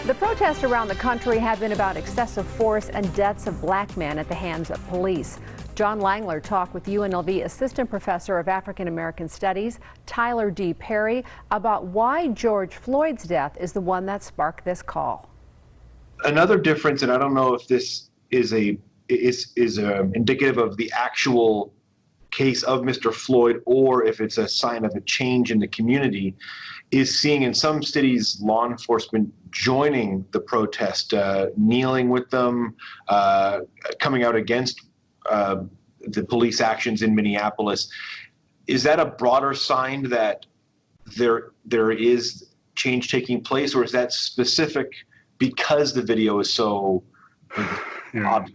The protests around the country have been about excessive force and deaths of black men at the hands of police. John Langeler talked with UNLV Assistant Professor of African American Studies, Tyler D. Parry, about why George Floyd's death is the one that sparked this call. Another difference, and I don't know if this is indicative of the actual case of Mr. Floyd or if it's a sign of a change in the community, is seeing in some cities law enforcement joining the protest, kneeling with them, coming out against the police actions in Minneapolis. Is that a broader sign that there is change taking place, or is that specific because the video is so obvious?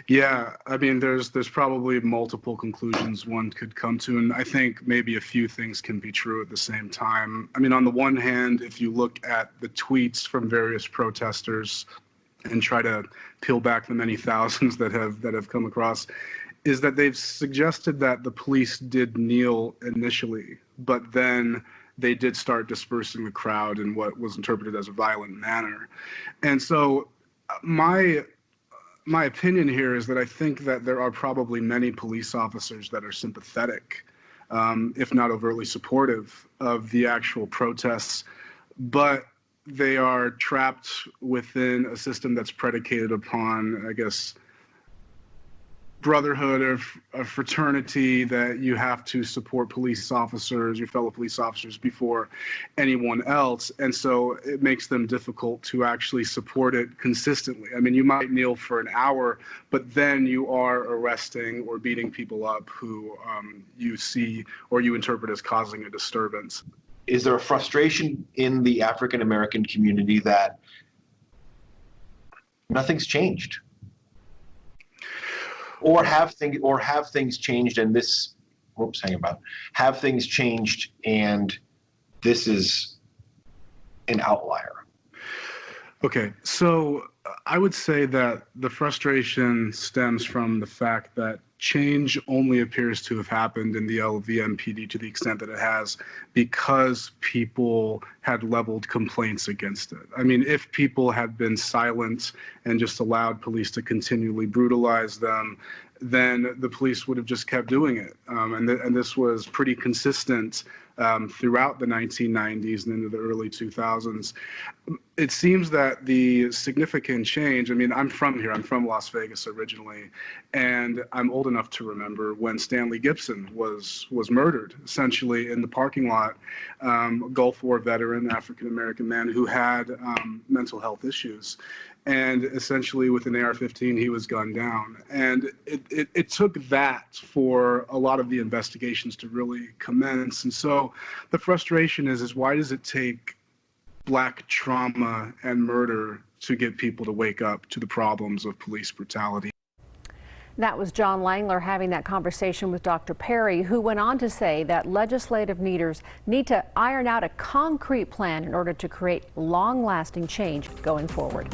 Yeah, I mean, there's probably multiple conclusions one could come to, and I think maybe a few things can be true at the same time. I mean, on the one hand, if you look at the tweets from various protesters and try to peel back the many thousands that have come across, is that they've suggested that the police did kneel initially, but then they did start dispersing the crowd in what was interpreted as a violent manner. And so my opinion here is that I think that there are probably many police officers that are sympathetic, if not overtly supportive of the actual protests, but they are trapped within a system that's predicated upon, I guess, brotherhood of fraternity, that you have to support police officers, your fellow police officers, before anyone else. And so it makes them difficult to actually support it consistently. I mean, you might kneel for an hour, but then you are arresting or beating people up who you see or you interpret as causing a disturbance. Is there a frustration in the African American community that nothing's changed? Or have things changed and this, have things changed and this is an outlier? Okay, so I would say that the frustration stems from the fact that change only appears to have happened in the LVMPD to the extent that it has because people had leveled complaints against it. I mean, if people had been silent and just allowed police to continually brutalize them, then the police would have just kept doing it. And this was pretty consistent throughout the 1990s and into the early 2000s. It seems that the significant change, I mean, I'm from here, I'm from Las Vegas originally, and I'm old enough to remember when Stanley Gibson was murdered, essentially in the parking lot, Gulf War veteran, African-American man who had mental health issues. And essentially with an AR-15, he was gunned down. And it took that for a lot of the investigations to really commence. And so the frustration is why does it take Black trauma and murder to get people to wake up to the problems of police brutality? That was John Langeler having that conversation with Dr. Parry, who went on to say that legislative leaders need to iron out a concrete plan in order to create long-lasting change going forward.